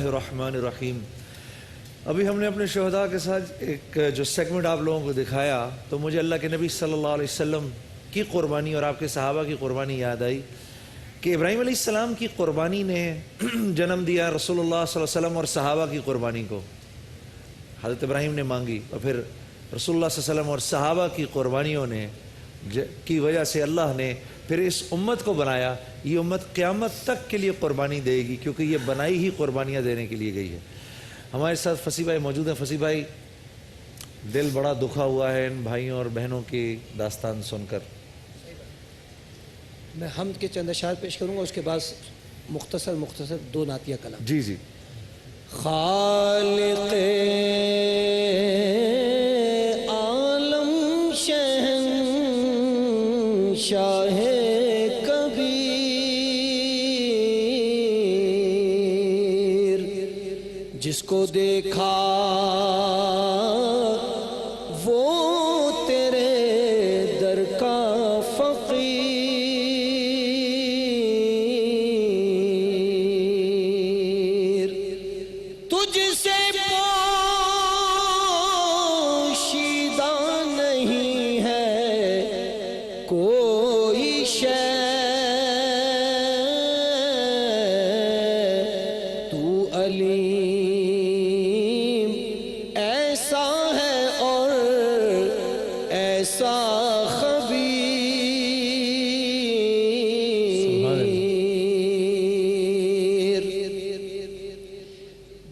اللہ الرحمن الرحیم۔ ابھی ہم نے اپنے شہداء کے ساتھ ایک جو سیگمنٹ آپ لوگوں کو دکھایا تو مجھے اللہ کے نبی صلی اللہ علیہ وسلم کی قربانی اور آپ کے صحابہ کی قربانی یاد آئی کہ ابراہیم علیہ السلام کی قربانی نے جنم دیا رسول اللہ صلی اللہ علیہ وسلم اور صحابہ کی قربانی کو۔ حضرت ابراہیم نے مانگی اور پھر رسول اللہ صلی اللہ علیہ وسلم اور صحابہ کی قربانیوں نے کی وجہ سے اللہ نے پھر اس امت کو بنایا۔ یہ امت قیامت تک کے لیے قربانی دے گی کیونکہ یہ بنائی ہی قربانیاں دینے کے لیے گئی ہے۔ ہمارے ساتھ فصیح بھائی موجود ہیں۔ فصیح بھائی، دل بڑا دکھا ہوا ہے ان بھائیوں اور بہنوں کی داستان سن کر۔ میں حمد کے چند اشعار پیش کروں گا، اس کے بعد مختصر دو نعتیہ کلام۔ جی جی۔ خالق عالم شہنشاہ کبیر، جس کو دیکھا وہ تیرے در کا فقیر، تجھ سے پوشیدہ نہیں ہے کوئی شے، تو علیم ایسا ہے اور ایسا خبیر،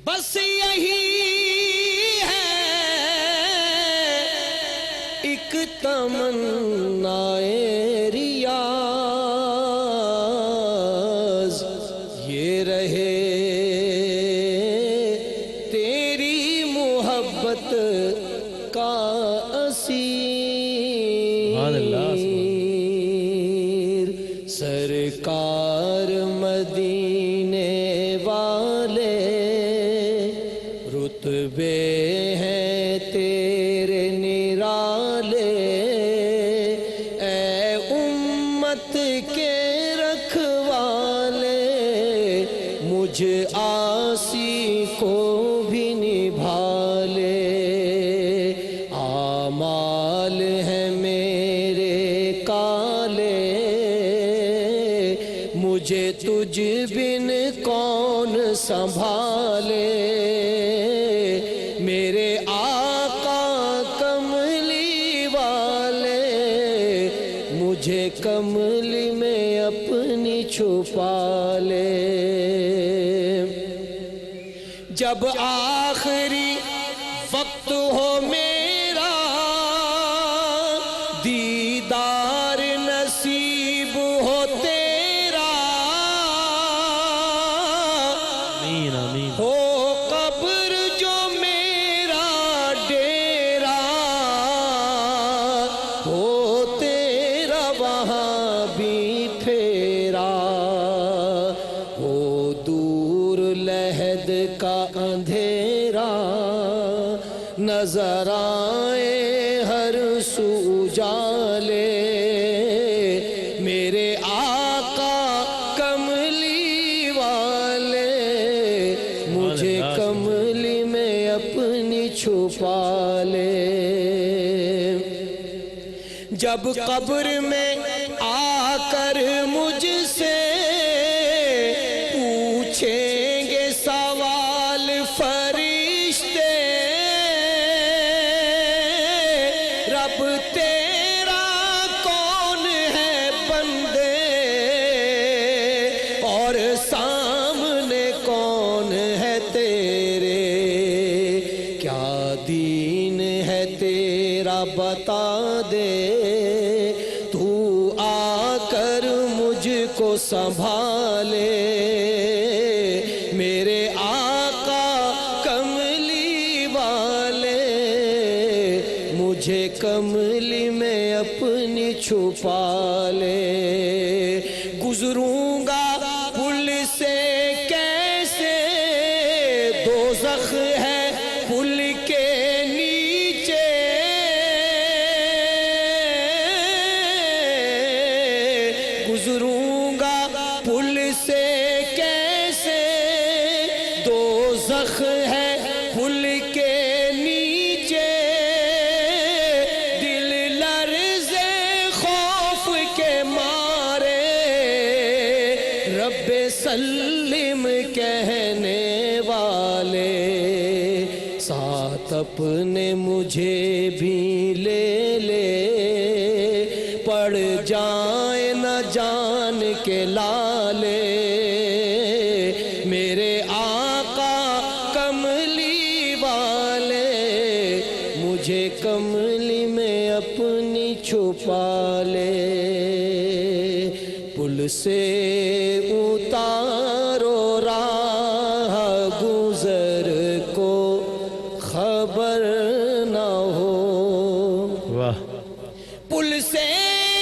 بس یہی ہے ایک تمنائے ریاض، یہ رہے تیری محبت کا اسیر، سرکار مدینے والے رتبے ہیں تیرے نرالے، اے امت کے رکھوالے، مجھ عاصی کو بھی نبھا لے، اعمال ہیں میرے کالے، مجھے تجھ بن کون سنبھالے، میرے آقا کملی والے، مجھے کملی میں اپنی چھپا لے، جب آخری وقت ہو میرا دیدار نصیب ہو تیرا، آمین آمین۔ ہو قبر جو میرا ڈیرا، ہو تیرا وہاں بھی پھیرا، ہو دور لحد کا اندھیرا، نظر آئے ہر سو اجالے، میرے آقا کملی والے، مجھے کملی میں اپنی چھپا لے، جب قبر میں آ کر مجھ سے پوچھیں گے سوال فرشتے، رب تیرا کون ہے بندے، اور سامنے کون ہے تیرے، کیا دین ہے تیرا بتا دے، تو آ کر مجھ کو سنبھالے، میرے آقا کملی والے، مجھے کملی میں اپنی چھپا لے، گزروں گا پل سے کیسے، دوزخ ہے پل کے نیچے، گزروں گا پل سے کیسے، دو سرخ ہے پل کے نیچے، دل لرزے خوف کے مارے، رب سلم کہنے والے ساتھ اپنے مجھے بھی لے لے، پڑ جائیں نہ جان کے لالے، میرے آقا کملی والے مجھے کملی میں اپنی چھپا لے، پل سے اتارو راہ گزر کو خبر نہ ہو، واہ، پل سے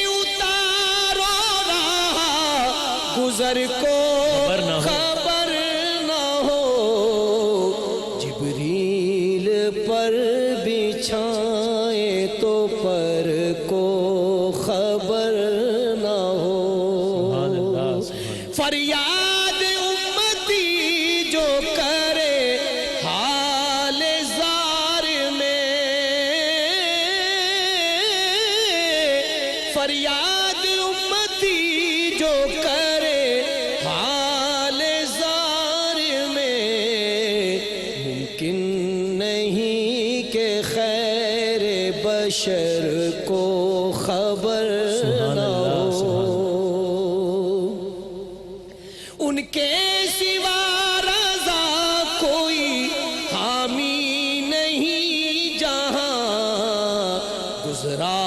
اتارو راہ گزر کو خبر نہ ہو، جبریل پر بچھائے تو پر کو خبر نہ ہو، فریاد امتی جو کرے حال زار میں، فریاد امتی جو کرے حال زار میں، ممکن نہیں کہ خیر بشر کو خبر نہ ہو، ان کے سوا رضا کوئی حامی نہیں جہاں، گزرا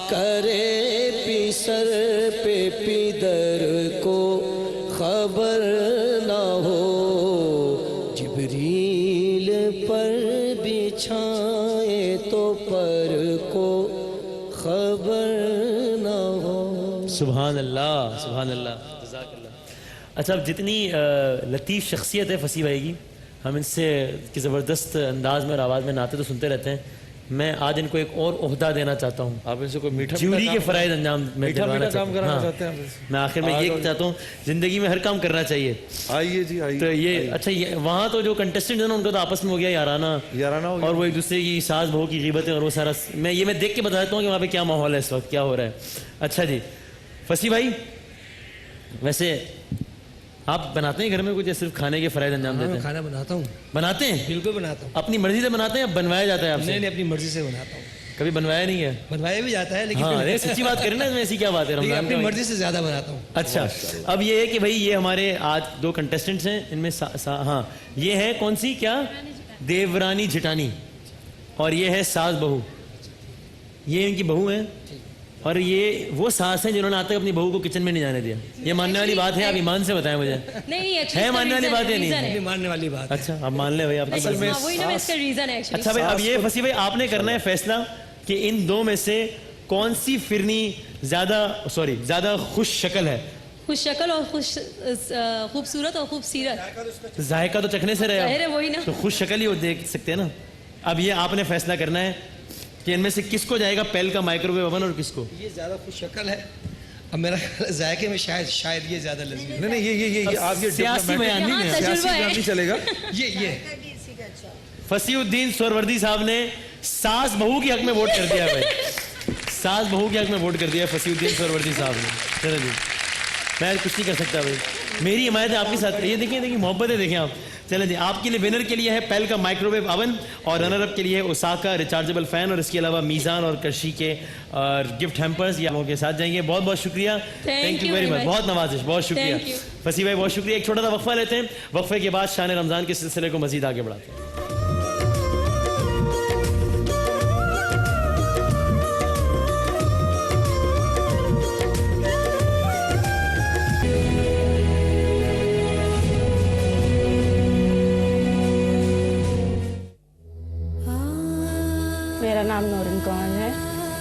کرے پیسر پہ پیدر کو خبر نہ ہو، جبریل پر بچھائے تو پر کو خبر نہ ہو۔ سبحان اللہ، سبحان اللہ، جزاک اللہ۔ اچھا، اب جتنی لطیف شخصیت ہے فصیح بھائی کی، ہم ان سے کی زبردست انداز میں اور آواز میں نعتیں تو سنتے رہتے ہیں، میں آج ان کو ایک اور عہدہ دینا چاہتا ہوں، آپ ان سے کوئی میٹھا جیوری کے فرائض انجام میں میٹھا دلوانا کام کرانا ہاں، چاہتے ہیں؟ میں آخر میں یہ چاہتا ہوں، زندگی میں ہر کام کرنا چاہیے، آئیے جی آئیے۔ تو یہ اچھا، یہ وہاں تو جو کنٹیسٹنٹ ہیں نا ان کا تو آپس میں ہو گیا یارانہ ہو گیا، اور وہ ایک دوسرے کی ساز بہو کی غیبتیں اور وہ سارا، میں دیکھ کے بتاتا ہوں کہ وہاں پہ کیا ماحول ہے اس وقت، کیا ہو رہا ہے۔ اچھا جی فصیح بھائی، ویسے آپ بناتے ہیں گھر میں کچھ یا صرف کھانے کے فرائض انجام دیتے ہیں؟ کھانا بناتا ہوں، بناتے ہیں؟ بالکل بناتا ہوں، اپنی مرضی سے بناتے ہیں یا بنوایا جاتا ہے آپ سے؟ نہیں اپنی مرضی سے بناتا ہوں، کبھی بنوایا نہیں ہے؟ بنوایا بھی جاتا ہے لیکن ہاں یہ سچی بات کریں نا، اس میں ایسی کیا بات ہے، رمضان اپنی کا مرضی سے زیادہ بناتا ہوں۔ اچھا، اب یہ ہے کہ بھائی یہ ہمارے آج دو کنٹیسٹنٹس ہیں، ان میں ہاں یہ ہے کون سی، کیا دیورانی جھٹانی، اور یہ ہے ساز بہو، یہ ان کی بہو ہیں، اور یہ وہ ساس ہیں جنہوں نے آج تک اپنی بہو کو کچن میں نہیں جانے دیا۔ یہ ماننے والی بات ہے؟ آپ ایمان سے بتائیں مجھے، ہے ماننے والی بات ہے؟ نہیں ماننے والی بات، اچھا آپ مان لیں بھائی، آپ اصل میں اچھا بھائی اب یہ فصیح بھائی آپ نے کرنا ہے فیصلہ کہ ان دو میں سے کون سی فرنی زیادہ خوش شکل ہے، خوش شکل اور خوبصورت اور خوبصیرت، ذائقہ تو چکھنے سے ظاہر ہے رہے وہی نا۔ تو خوش شکل ہی وہ دیکھ سکتے ہیں نا۔ اب یہ آپ نے فیصلہ کرنا ہے کہ ان میں سے کس کو جائے گا پہل کا مائکرو ویو اوون اور کس کو؟ یہ زیادہ خوش شکل ہے، اب میرا ذائقے میں شاید یہ زیادہ لذیذ، نہیں یہ آپ یہ سیاسی بیان نہیں ہے، سیاسی بیان نہیں چلے گا۔ یہ فصیح الدین سہروردی صاحب نے ساس بہو کے حق میں ووٹ کر دیا ہے بھائی، ساس بہو کے حق میں ووٹ کر دیا ہے فصیح الدین سہروردی صاحب نے۔ چلو جی میں کچھ نہیں کر سکتا بھائی، میری حمایت ہے آپ کے ساتھ، یہ دیکھیں محبتیں دیکھیں آپ۔ چلیں جی آپ کے لیے ونر کے لیے ہے پہل کا مائکرو ویو اوون، اور رنر اپ کے لیے اوساکا ریچارجبل فین، اور اس کے علاوہ میزان اور کرشی کے گفٹ ہیمپرز یہ لوگوں کے ساتھ جائیں گے۔ بہت بہت شکریہ، تھینک یو ویری مچ، بہت نوازش، بہت شکریہ فصیح بھائی، بہت شکریہ۔ ایک چھوٹا سا وقفہ لیتے ہیں، وقفے کے بعد شان رمضان کے سلسلے کو مزید آگے بڑھاتے ہیں۔ میرا نام نورن کمال ہے۔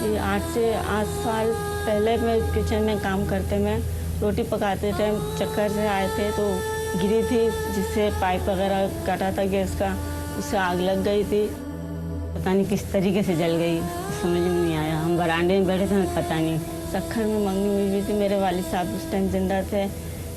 یہ 8 سال پہلے میں کچن میں کام کرتے میں روٹی پکاتے ٹائم چکر سے آئے تھے تو گری تھی، جس سے پائپ وغیرہ کٹا تھا گیس کا، اس سے آگ لگ گئی تھی، پتہ نہیں کس طریقے سے جل گئی، سمجھ میں نہیں آیا۔ ہم برانڈے میں بیٹھے تھے، ہمیں پتہ نہیں۔ سکھر میں منگنی ہوئی تھی، میرے والد صاحب اس ٹائم زندہ تھے،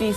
20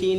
3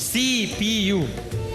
CPU,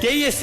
KSC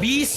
20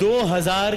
2000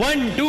1 2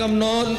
9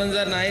1 9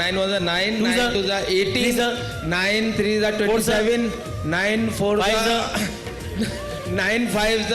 9 1 9 Two 9 the- 2 18 three the- 9 3 27 9 4 Five 9 5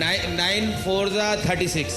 9 4 36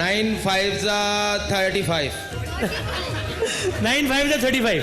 9 5 35 9 5 35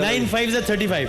9 5 35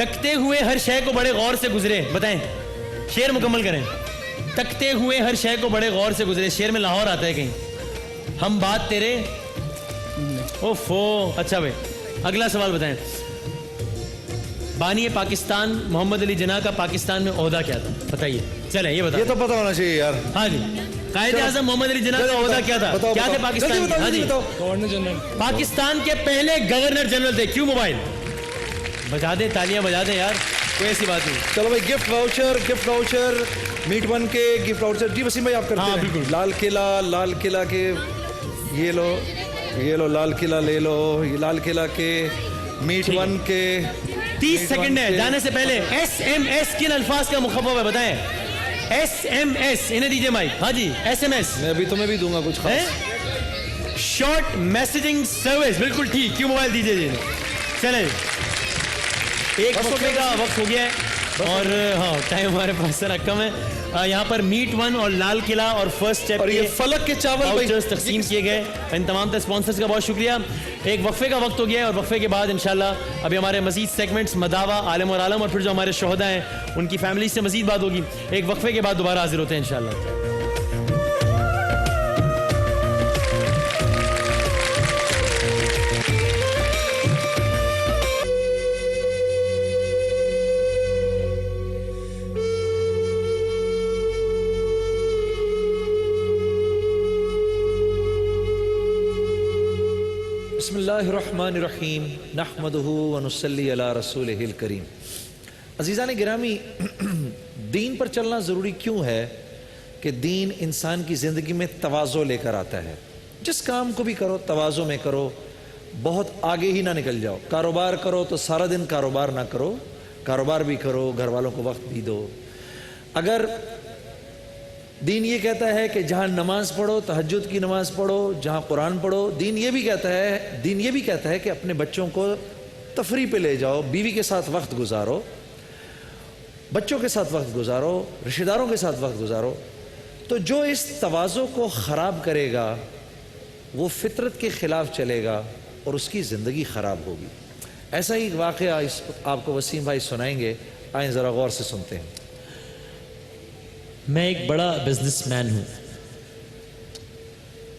تکتے ہوئے ہر شے کو بڑے غور سے گزرے. بتائیں شعر مکمل کریں. تکتے ہوئے ہر شے کو بڑے غور سے گزرے. شعر میں لاہور آتا ہے کہیں. ہم بات تیرے اوفو. اچھا بھائی اگلا سوال بتائیں. بانی پاکستان محمد علی جناح کا پاکستان میں عہدہ کیا تھا؟ بتائیے. چلیں یہ بتائیں. یہ تو پتہ ہونا چاہیے یار. ہاں جی. قائد اعظم محمد علی جناح کا عہدہ کیا تھا؟ کیا تھے پاکستان کے؟ ہاں جی گورنر جنرل. پاکستان کے پہلے گورنر جنرل تھے. کیوں موبائل بجا دیں, تالیاں بجا دیں یار, کوئی ایسی بات نہیں. چلو بھائی گفٹ واؤچر میٹ ون کے گفٹ واؤچر. جی وسیم بھائی آپ کرتے ہیں. بالکل. لال قلعہ کے یہ لو لال قلعہ لے لو. یہ لال قلعہ کے میٹ ون کے 30 سیکنڈ ہے جانے سے پہلے. ایس ایم ایس کن الفاظ کا مخفف ہے بتائیں. ایس ایم ایس انہیں دیجیے مائک. ہاں جی ایس ایم ایس. میں ابھی تمہیں بھی دوں گا کچھ خاص. Short messaging service. بالکل ٹھیک. کیوں موبائل دیجیے جی. چلیں ایک وقفے کا وقت ہو گیا ہے اور ہاں ٹائم ہمارے پاس ذرا کم ہے. یہاں پر میٹ ون اور لال قلعہ اور فرسٹ اسٹیپ اور یہ فلک کے چاول تقسیم کیے گئے. ان تمام اسپانسرز کا بہت شکریہ. ایک وقفے کا وقت ہو گیا ہے اور وقفے کے بعد انشاءاللہ ابھی ہمارے مزید سیگمنٹس مداوا, عالم اور عالم اور پھر جو ہمارے شہداء ہیں ان کی فیملی سے مزید بات ہوگی. ایک وقفے کے بعد دوبارہ حاضر ہوتے ہیں انشاءاللہ. بسم اللہ الرحمن الرحیم نحمدہ ونصلی علی رسولہ الکریم. عزیزان گرامی, دین پر چلنا ضروری کیوں ہے کہ دین انسان کی زندگی میں تواضع لے کر آتا ہے. جس کام کو بھی کرو تواضع میں کرو, بہت آگے ہی نہ نکل جاؤ. کاروبار کرو تو سارا دن کاروبار نہ کرو, کاروبار بھی کرو, گھر والوں کو وقت بھی دو. اگر دین یہ کہتا ہے کہ جہاں نماز پڑھو, تہجد کی نماز پڑھو, جہاں قرآن پڑھو, دین یہ بھی کہتا ہے کہ اپنے بچوں کو تفریح پہ لے جاؤ, بیوی کے ساتھ وقت گزارو, بچوں کے ساتھ وقت گزارو, رشتہ داروں کے ساتھ وقت گزارو. تو جو اس تواضع کو خراب کرے گا وہ فطرت کے خلاف چلے گا اور اس کی زندگی خراب ہوگی. ایسا ہی واقعہ آپ کو وسیم بھائی سنائیں گے. آئیں ذرا غور سے سنتے ہیں. میں ایک بڑا بزنس مین ہوں.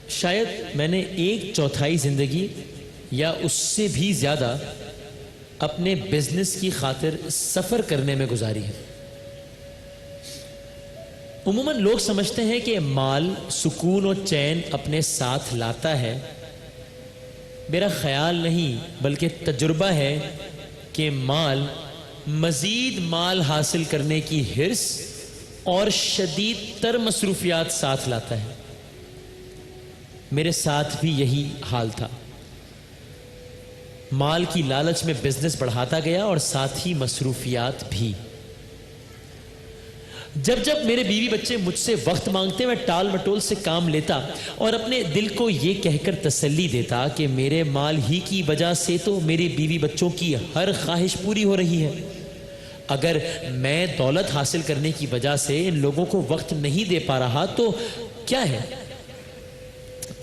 شاید میں نے 1/4 زندگی یا اس سے بھی زیادہ اپنے بزنس کی خاطر سفر کرنے میں گزاری ہے. عموماً لوگ سمجھتے ہیں کہ مال سکون و چین اپنے ساتھ لاتا ہے. میرا خیال نہیں بلکہ تجربہ ہے کہ مال مزید مال حاصل کرنے کی حرص اور شدید تر مصروفیات ساتھ لاتا ہے. میرے ساتھ بھی یہی حال تھا. مال کی لالچ میں بزنس بڑھاتا گیا اور ساتھ ہی مصروفیات بھی. جب میرے بیوی بچے مجھ سے وقت مانگتے میں ٹال مٹول سے کام لیتا اور اپنے دل کو یہ کہہ کر تسلی دیتا کہ میرے مال ہی کی وجہ سے تو میری بیوی بچوں کی ہر خواہش پوری ہو رہی ہے. اگر میں دولت حاصل کرنے کی وجہ سے ان لوگوں کو وقت نہیں دے پا رہا تو کیا ہے,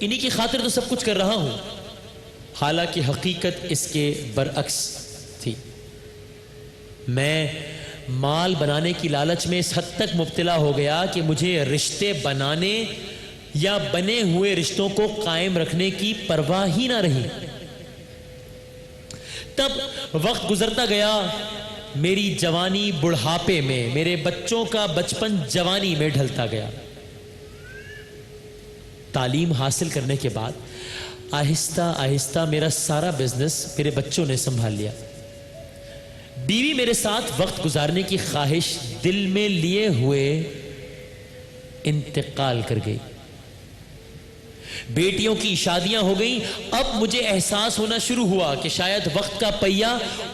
انہی کی خاطر تو سب کچھ کر رہا ہوں. حالانکہ حقیقت اس کے برعکس تھی. میں مال بنانے کی لالچ میں اس حد تک مبتلا ہو گیا کہ مجھے رشتے بنانے یا بنے ہوئے رشتوں کو قائم رکھنے کی پرواہ ہی نہ رہی. تب وقت گزرتا گیا, میری جوانی بڑھاپے میں, میرے بچوں کا بچپن جوانی میں ڈھلتا گیا. تعلیم حاصل کرنے کے بعد آہستہ آہستہ میرا سارا بزنس میرے بچوں نے سنبھال لیا. بیوی میرے ساتھ وقت گزارنے کی خواہش دل میں لیے ہوئے انتقال کر گئی. بیٹیوں کی شادیاں ہو گئیں. اب مجھے احساس ہونا شروع ہوا کہ شاید وقت کا پہیہ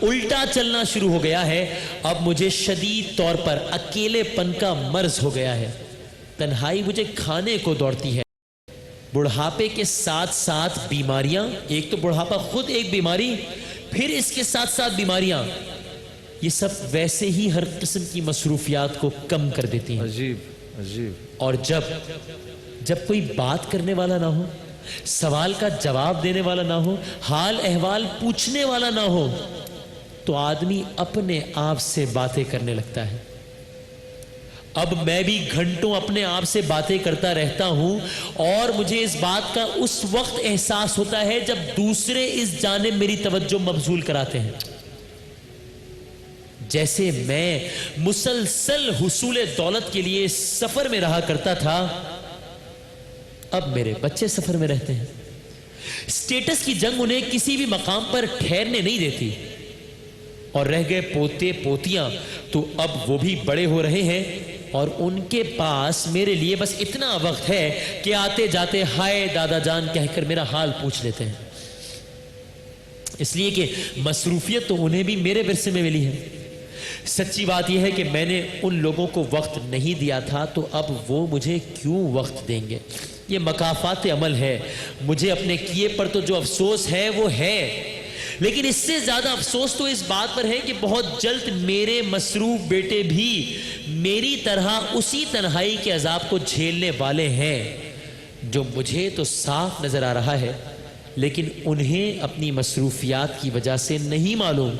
الٹا چلنا شروع ہو گیا ہے. اب مجھے شدید طور پر اکیلے پن کا مرض ہو گیا ہے. تنہائی مجھے کھانے کو دوڑتی ہے. بڑھاپے کے ساتھ ساتھ بیماریاں, ایک تو بڑھاپا خود ایک بیماری, پھر اس کے ساتھ ساتھ بیماریاں, یہ سب ویسے ہی ہر قسم کی مصروفیات کو کم کر دیتی ہیں. عجیب. اور جب کوئی بات کرنے والا نہ ہو, سوال کا جواب دینے والا نہ ہو, حال احوال پوچھنے والا نہ ہو, تو آدمی اپنے آپ سے باتیں کرنے لگتا ہے. اب میں بھی گھنٹوں اپنے آپ سے باتیں کرتا رہتا ہوں اور مجھے اس بات کا اس وقت احساس ہوتا ہے جب دوسرے اس جانب میری توجہ مبذول کراتے ہیں. جیسے میں مسلسل حصول دولت کے لیے سفر میں رہا کرتا تھا، اب میرے بچے سفر میں رہتے ہیں. سٹیٹس کی جنگ انہیں کسی بھی مقام پر ٹھہرنے نہیں دیتی. اور رہ گئے پوتے پوتیاں، تو اب وہ بھی بڑے ہو رہے ہیں اور ان کے پاس میرے لیے بس اتنا وقت ہے کہ آتے جاتے ہائے دادا جان کہہ کر میرا حال پوچھ لیتے ہیں. اس لیے کہ مصروفیت تو انہیں بھی میرے ورثے میں ملی ہے. سچی بات یہ ہے کہ میں نے ان لوگوں کو وقت نہیں دیا تھا، تو اب وہ مجھے کیوں وقت دیں گے؟ یہ مکافات عمل ہے. مجھے اپنے کیے پر تو جو افسوس ہے وہ ہے، لیکن اس سے زیادہ افسوس تو اس بات پر ہے کہ بہت جلد میرے مصروف بیٹے بھی میری طرح اسی تنہائی کے عذاب کو جھیلنے والے ہیں جو مجھے تو صاف نظر آ رہا ہے، لیکن انہیں اپنی مصروفیات کی وجہ سے نہیں معلوم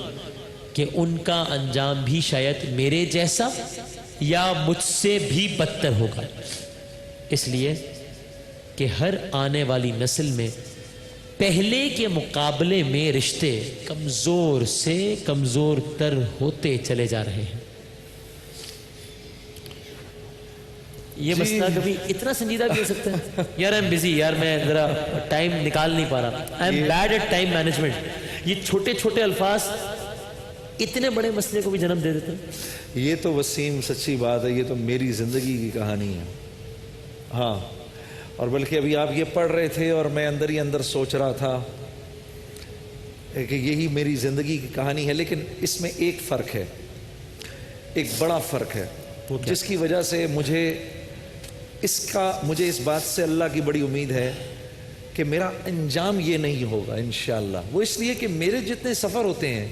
کہ ان کا انجام بھی شاید میرے جیسا یا مجھ سے بھی بدتر ہوگا. اس لیے کہ ہر آنے والی نسل میں پہلے کے مقابلے میں رشتے کمزور سے کمزور تر ہوتے چلے جا رہے ہیں. یہ مسئلہ کبھی اتنا سنجیدہ بھی ہو سکتا ہے؟ یار آئی ایم بزی، یار میں ذرا ٹائم نکال نہیں پا رہا. I am bad at time management. یہ چھوٹے چھوٹے الفاظ اتنے بڑے مسئلے کو بھی جنم دے دیتے ہیں. یہ تو وسیم سچی بات ہے، یہ تو میری زندگی کی کہانی ہے. ہاں، اور بلکہ ابھی آپ یہ پڑھ رہے تھے اور میں اندر ہی اندر سوچ رہا تھا کہ یہی میری زندگی کی کہانی ہے. لیکن اس میں ایک فرق ہے، ایک بڑا فرق ہے، جس کی وجہ سے مجھے اس بات سے اللہ کی بڑی امید ہے کہ میرا انجام یہ نہیں ہوگا انشاءاللہ. وہ اس لیے کہ میرے جتنے سفر ہوتے ہیں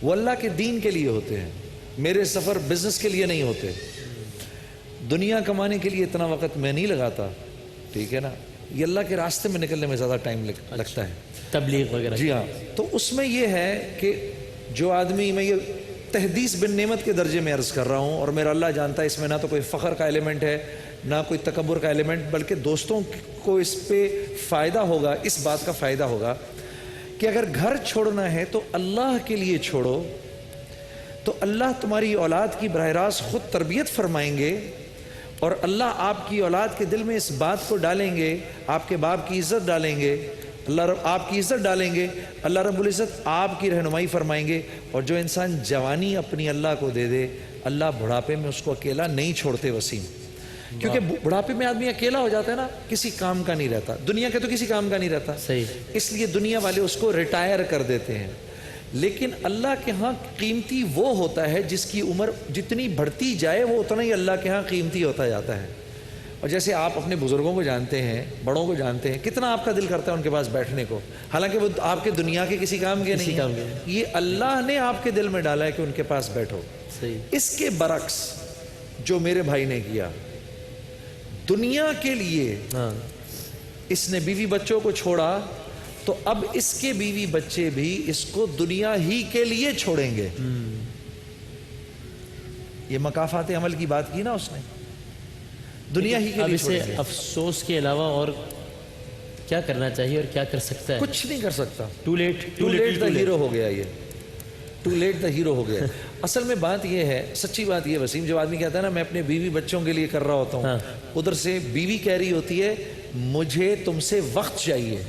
وہ اللہ کے دین کے لیے ہوتے ہیں. میرے سفر بزنس کے لیے نہیں ہوتے. دنیا کمانے کے لیے اتنا وقت میں نہیں لگاتا، ٹھیک ہے نا. یہ اللہ کے راستے میں نکلنے میں زیادہ ٹائم لگتا ہے، تبلیغ وغیرہ. جی ہاں. تو اس میں یہ ہے کہ جو آدمی، میں یہ تحدیث بن نعمت کے درجے میں عرض کر رہا ہوں، اور میرا اللہ جانتا ہے اس میں نہ تو کوئی فخر کا ایلیمنٹ ہے نہ کوئی تکبر کا ایلیمنٹ، بلکہ دوستوں کو اس پہ فائدہ ہوگا. اس بات کا فائدہ ہوگا کہ اگر گھر چھوڑنا ہے تو اللہ کے لیے چھوڑو، تو اللہ تمہاری اولاد کی براہ راست خود تربیت فرمائیں گے، اور اللہ آپ کی اولاد کے دل میں اس بات کو ڈالیں گے، آپ کے باپ کی عزت ڈالیں گے، آپ کی عزت ڈالیں گے، اللہ رب العزت آپ کی رہنمائی فرمائیں گے. اور جو انسان جوانی اپنی اللہ کو دے دے، اللہ بڑھاپے میں اس کو اکیلا نہیں چھوڑتے وسیم. کیونکہ بڑھاپے میں آدمی اکیلا ہو جاتا ہے نا، کسی کام کا نہیں رہتا، دنیا کے تو کسی کام کا نہیں رہتا. صحیح. اس لیے دنیا والے اس کو ریٹائر کر دیتے ہیں. لیکن اللہ کے ہاں قیمتی وہ ہوتا ہے جس کی عمر جتنی بڑھتی جائے وہ اتنا ہی اللہ کے ہاں قیمتی ہوتا جاتا ہے. اور جیسے آپ اپنے بزرگوں کو جانتے ہیں، بڑوں کو جانتے ہیں، کتنا آپ کا دل کرتا ہے ان کے پاس بیٹھنے کو، حالانکہ وہ آپ کے دنیا کے کسی کام کے نہیں ہیں. یہ اللہ نے آپ کے دل میں ڈالا ہے کہ ان کے پاس بیٹھو. اس کے برعکس جو میرے بھائی نے کیا دنیا کے لیے، اس نے بیوی بچوں کو چھوڑا، تو اب اس کے بیوی بچے بھی اس کو دنیا ہی کے لیے چھوڑیں گے. یہ مکافات عمل کی بات کی نا اس نے، دنیا ہی کے لیے چھوڑیں گے. افسوس کے علاوہ اور کیا کرنا چاہیے اور کیا کر سکتا ہے؟ کچھ نہیں کر سکتا. ٹو لیٹ دا ہیرو ہو گیا. یہ ٹو لیٹ دا ہیرو ہو گیا. اصل میں بات یہ ہے، سچی بات یہ وسیم، جو آدمی کہتا ہے نا میں اپنے بیوی بچوں کے لیے کر رہا ہوتا ہوں، ادھر سے بیوی کہہ رہی ہوتی ہے مجھے تم سے وقت چاہیے.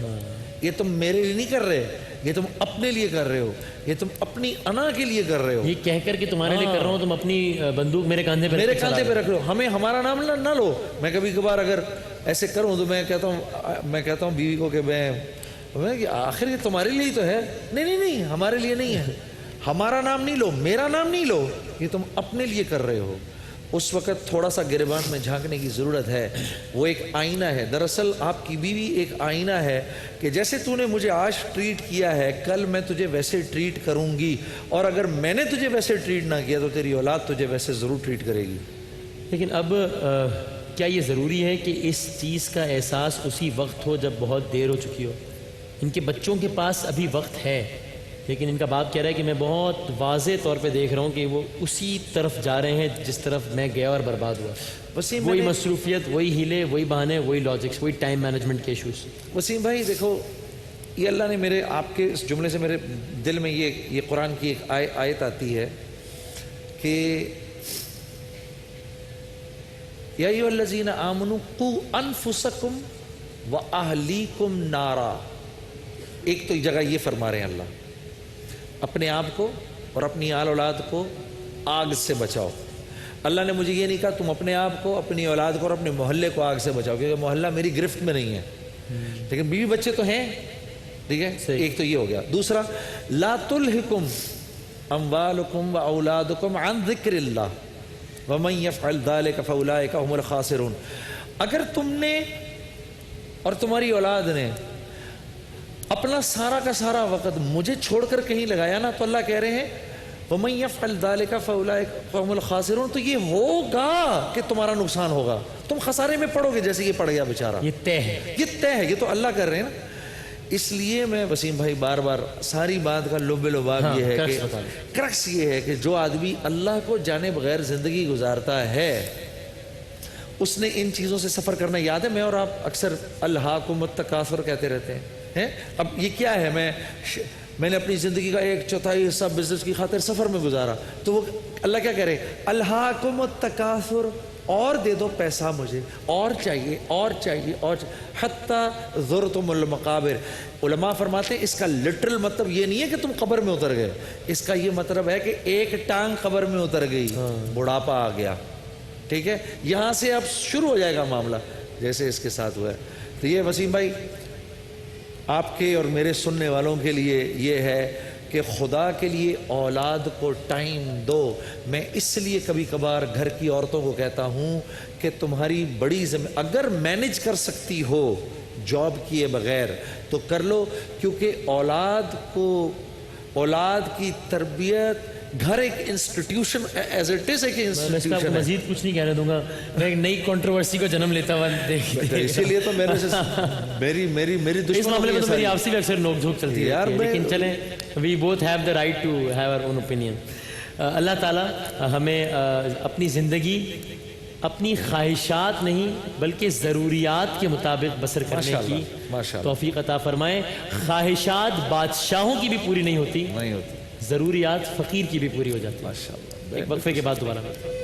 یہ تم میرے لیے نہیں کر رہے، یہ تم اپنے لیے کر رہے ہو، یہ تم اپنی انا کے لیے کر رہے ہو. یہ کہہ کر کہ تمہارے لیے کر رہا ہوں، تم اپنی بندوق میرے کاندھے پہ رکھ لو، ہمیں ہمارا نام نہ لو. میں کبھی کبھار اگر ایسے کروں تو میں کہتا ہوں بیوی کو کہ میں آخر یہ تمہارے لیے تو ہے. نہیں ہمارے لیے نہیں ہے، ہمارا نام نہیں لو، میرا نام نہیں لو، یہ تم اپنے لیے کر رہے ہو. اس وقت تھوڑا سا گریبان میں جھانکنے کی ضرورت ہے. وہ ایک آئینہ ہے. دراصل آپ کی بیوی ایک آئینہ ہے کہ جیسے تو نے مجھے آج ٹریٹ کیا ہے، کل میں تجھے ویسے ٹریٹ کروں گی، اور اگر میں نے تجھے ویسے ٹریٹ نہ کیا تو تیری اولاد تجھے ویسے ضرور ٹریٹ کرے گی. لیکن اب کیا یہ ضروری ہے کہ اس چیز کا احساس اسی وقت ہو جب بہت دیر ہو چکی ہو؟ ان کے بچوں کے پاس ابھی وقت ہے، لیکن ان کا باپ کہہ رہا ہے کہ میں بہت واضح طور پہ دیکھ رہا ہوں کہ وہ اسی طرف جا رہے ہیں جس طرف میں گیا اور برباد ہوا. وہی مصروفیت, وہی ہیلے, وہی بہانے, وہی لاجکس, وہی ٹائم مینجمنٹ کے ایشوز. وسیم بھائی دیکھو, یہ اللہ نے میرے آپ کے اس جملے سے میرے دل میں یہ قرآن کی ایک آیت آتی ہے کہ یا ایھا الذین آمنوا قوا انفسکم واہلیکم نارا. ایک تو جگہ یہ فرما رہے ہیں اللہ, اپنے آپ کو اور اپنی آل اولاد کو آگ سے بچاؤ. اللہ نے مجھے یہ نہیں کہا تم اپنے آپ کو, اپنی اولاد کو اور اپنے محلے کو آگ سے بچاؤ, کیونکہ محلہ میری گرفت میں نہیں ہے, لیکن بیوی بچے تو ہیں. ٹھیک ہے, ایک تو یہ ہو گیا. دوسرا, لا تلہکم اموالکم واولادکم عن ذکر اللہ ومن یفعل ذلک فاولئک هم الخاسرون. اگر تم نے اور تمہاری اولاد نے اپنا سارا کا سارا وقت مجھے چھوڑ کر کہیں لگایا نا, تو اللہ کہہ رہے ہیں وَمَن يَفْعَلْ ذَلِكَ فَأُولَٰئِكَ هُمُ الْخَاسِرُونَ. تو یہ ہوگا کہ تمہارا نقصان ہوگا, تم خسارے میں پڑو گے جیسے یہ پڑ گیا بیچارہ. یہ طے ہے, یہ طے ہے, یہ تو اللہ کر رہے ہیں نا. اس لیے میں وسیم بھائی بار بار ساری بات کا لب لباب یہ ہے کہ کرکس یہ ہے کہ جو آدمی اللہ کو جانے بغیر زندگی گزارتا ہے اس نے ان چیزوں سے سفر کرنا. یاد ہے میں اور آپ اکثر الہاکم التکاثر کہتے رہتے ہیں. اب یہ کیا ہے, میں نے اپنی زندگی کا 1/4 حصہ بزنس کی خاطر سفر میں گزارا, تو وہ اللہ کیا کہہ رہے ہیں, الہاکم التکاثر, اور دے دو پیسہ مجھے, اور چاہیے اور چاہیے اور حتیٰ زرتم المقابر. علماء فرماتے ہیں اس کا لٹرل مطلب یہ نہیں ہے کہ تم قبر میں اتر گئے, اس کا یہ مطلب ہے کہ ایک ٹانگ قبر میں اتر گئی, بڑھاپا آ گیا. ٹھیک ہے, یہاں سے اب شروع ہو جائے گا معاملہ جیسے اس کے ساتھ ہوا ہے. تو یہ وسیم بھائی آپ کے اور میرے سننے والوں کے لیے یہ ہے کہ خدا کے لیے اولاد کو ٹائم دو. میں اس لیے کبھی کبھار گھر کی عورتوں کو کہتا ہوں کہ تمہاری بڑی اگر مینج کر سکتی ہو جاب کیے بغیر تو کر لو, کیونکہ اولاد کی تربیت گھر ایک انسٹیٹیوشن ایز اٹ از ایک انسٹیٹیوشن ہے. مزید کچھ نہیں کہنے دوں گا, میں ایک نئی کنٹروورسی کو جنم لیتا ہوا اسی لیے تو میرے سے میری اس معاملے میں تو میری آپسی بھی اکثر نوک جھوک چلتی ہے, لیکن چلیں we both have the right to have our own opinion. Allah تعالیٰ ہمیں اپنی زندگی اپنی خواہشات نہیں بلکہ ضروریات کے مطابق بسر کرنے کی توفیق عطا فرمائے. خواہشات بادشاہوں کی بھی پوری نہیں ہوتی, ضروریات فقیر کی بھی پوری ہو جاتی. ماشاءاللہ. ایک وقفے کے بعد دوبارہ ملتے ہیں.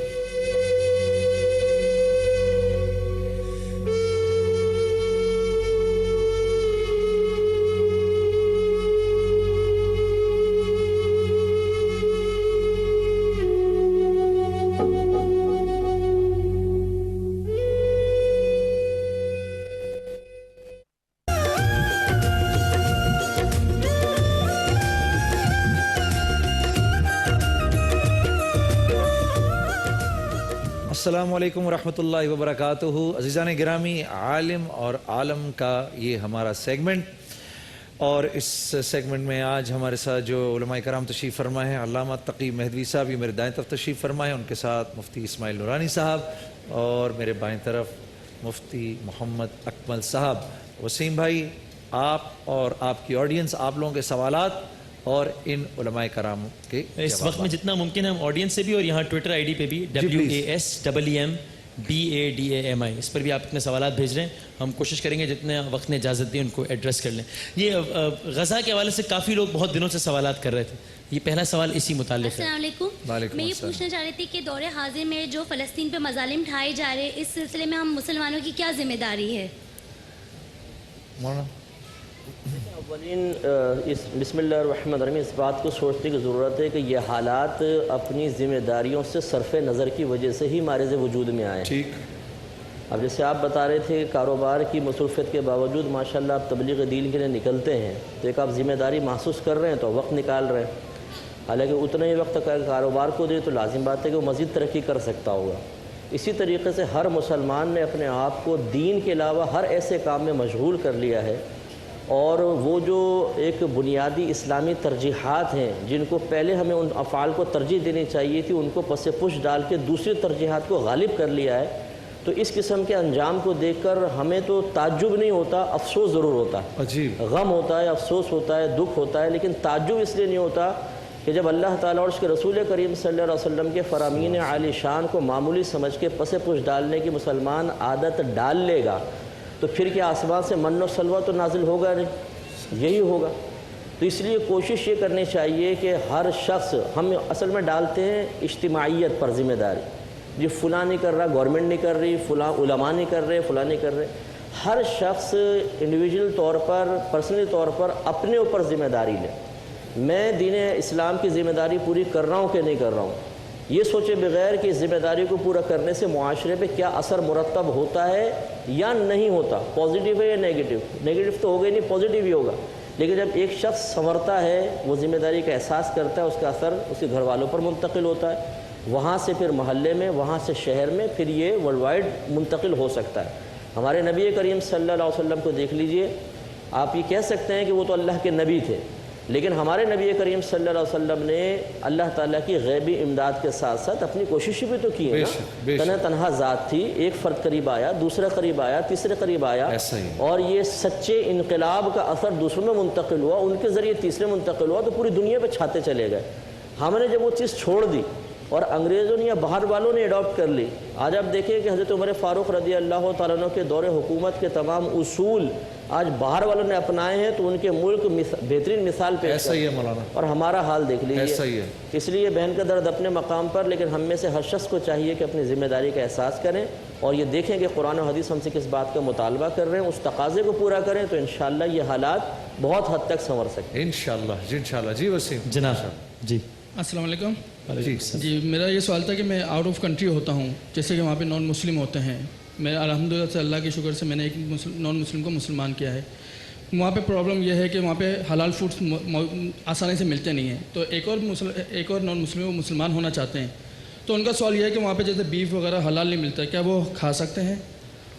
السلام علیکم ورحمۃ اللہ وبرکاتہ. عزیزان گرامی, عالم اور عالم کا یہ ہمارا سیگمنٹ, اور اس سیگمنٹ میں آج ہمارے ساتھ جو علماء کرام تشریف فرما ہے, علامہ تقی مہدوی صاحب یہ میرے دائیں طرف تشریف فرما ہے, ان کے ساتھ مفتی اسماعیل نورانی صاحب, اور میرے بائیں طرف مفتی محمد اکمل صاحب. وسیم بھائی, آپ اور آپ کی آڈینس, آپ لوگوں کے سوالات اور ان علماء کرام کے اس وقت میں جتنا ممکن ہے ہم آڈینس سے بھی اور یہاں ٹویٹر آئی ڈی پہ بھی WASEMBADAMI اس پر بھی آپ اپنے سوالات بھیج رہے ہیں. ہم کوشش کریں گے جتنے وقت نے اجازت دی ان کو ایڈریس کر لیں. یہ غزہ کے حوالے سے کافی لوگ بہت دنوں سے سوالات کر رہے تھے. یہ پہلا سوال اسی متعلق ہے. السلام علیکم. میں یہ پوچھنا چاہ رہی تھی کہ دور حاضر میں جو فلسطین پہ مظالم ڈھائے جا رہے ہیں, اس سلسلے میں ہم مسلمانوں کی کیا ذمہ داری ہے؟ بسم اللہ الرحمن الرحیم, اس بات کو سوچنے کی ضرورت ہے کہ یہ حالات اپنی ذمہ داریوں سے صرف نظر کی وجہ سے ہی مارز وجود میں آئے. ٹھیک. اب جیسے آپ بتا رہے تھے کاروبار کی مصروفیت کے باوجود ماشاءاللہ آپ تبلیغ دین کے لیے نکلتے ہیں, تو ایک آپ ذمہ داری محسوس کر رہے ہیں تو وقت نکال رہے ہیں. حالانکہ اتنا ہی وقت کاروبار کو دے تو لازم بات ہے کہ وہ مزید ترقی کر سکتا ہوگا. اسی طریقے سے ہر مسلمان نے اپنے آپ کو دین کے علاوہ ہر ایسے کام میں مشغول کر لیا ہے, اور وہ جو ایک بنیادی اسلامی ترجیحات ہیں جن کو پہلے ہمیں ان افعال کو ترجیح دینی چاہیے تھی, ان کو پس پش ڈال کے دوسری ترجیحات کو غالب کر لیا ہے. تو اس قسم کے انجام کو دیکھ کر ہمیں تو تعجب نہیں ہوتا، افسوس ضرور ہوتا ہے، عجیب غم ہوتا ہے، افسوس ہوتا ہے، دکھ ہوتا ہے، لیکن تعجب اس لیے نہیں ہوتا کہ جب اللہ تعالیٰ اور اس کے رسول کریم صلی اللہ علیہ وسلم کے فرامین عالی شان کو معمولی سمجھ کے پس پش ڈالنے کی مسلمان عادت ڈال لے گا تو پھر کیا آسمان سے من و سلوہ تو نازل ہوگا نہیں، یہی ہوگا۔ تو اس لیے کوشش یہ کرنی چاہیے کہ ہر شخص، ہم اصل میں ڈالتے ہیں اجتماعیت پر ذمہ داری، یہ فلاں نہیں کر رہا، گورنمنٹ نہیں کر رہی، فلاں علماء نہیں کر رہے، فلاں نہیں کر رہے، ہر شخص انڈیویجول طور پر، پرسنل طور پر اپنے اوپر ذمہ داری لے، میں دین اسلام کی ذمہ داری پوری کر رہا ہوں کہ نہیں کر رہا ہوں، یہ سوچے بغیر کہ اس ذمہ داری کو پورا کرنے سے معاشرے پہ کیا اثر مرتب ہوتا ہے یا نہیں ہوتا، پازیٹیو ہے یا نیگیٹو، نیگیٹو تو ہوگا ہی نہیں، پازیٹیو ہی ہوگا، لیکن جب ایک شخص سنورتا ہے، وہ ذمہ داری کا احساس کرتا ہے، اس کا اثر اس کے گھر والوں پر منتقل ہوتا ہے، وہاں سے پھر محلے میں، وہاں سے شہر میں، پھر یہ ورلڈ وائڈ منتقل ہو سکتا ہے۔ ہمارے نبی کریم صلی اللہ علیہ وسلم کو دیکھ لیجئے، آپ یہ کہہ سکتے ہیں کہ وہ تو اللہ کے نبی تھے، لیکن ہمارے نبی کریم صلی اللہ علیہ وسلم نے اللہ تعالیٰ کی غیبی امداد کے ساتھ ساتھ اپنی کوششیں بھی تو کی ہیں نا، تنہا ذات تھی، ایک فرد قریب آیا، دوسرا قریب آیا، تیسرے قریب آیا، اور یہ سچے انقلاب کا اثر دوسروں میں منتقل ہوا، ان کے ذریعے تیسرے منتقل ہوا، تو پوری دنیا پہ چھاتے چلے گئے۔ ہم نے جب وہ چیز چھوڑ دی اور انگریزوں نے یا باہر والوں نے اڈاپٹ کر لی، آج آپ دیکھیں کہ حضرت عمر فاروق رضی اللہ تعالیٰ عنہ کے دور حکومت کے تمام اصول آج باہر والوں نے اپنائے ہیں، تو ان کے ملک بہترین مثال پیش ایسا ہی ہے مولانا، اور ہمارا حال دیکھ لیجیے، ایسا ہی ہے۔ اس لیے بہن کا درد اپنے مقام پر، لیکن ہم میں سے ہر شخص کو چاہیے کہ اپنی ذمہ داری کا احساس کریں اور یہ دیکھیں کہ قرآن و حدیث ہم سے کس بات کا مطالبہ کر رہے ہیں، اس تقاضے کو پورا کریں تو انشاءاللہ یہ حالات بہت حد تک سنور سکتے ہیں انشاءاللہ جی، انشاءاللہ جی۔ وسیم جناب جی السلام علیکم جی، میرا یہ سوال تھا کہ میں آؤٹ آف کنٹری ہوتا ہوں، جیسے کہ وہاں پہ نان مسلم ہوتے ہیں، میں الحمدللہ سے اللہ کے شکر سے میں نے ایک نان مسلم کو مسلمان کیا ہے، وہاں پہ پرابلم یہ ہے کہ وہاں پہ حلال فوڈس آسانی سے ملتے نہیں ہیں، تو ایک اور نان مسلم وہ مسلمان ہونا چاہتے ہیں، تو ان کا سوال یہ ہے کہ وہاں پہ جیسے بیف وغیرہ حلال نہیں ملتا ہے، کیا وہ کھا سکتے ہیں؟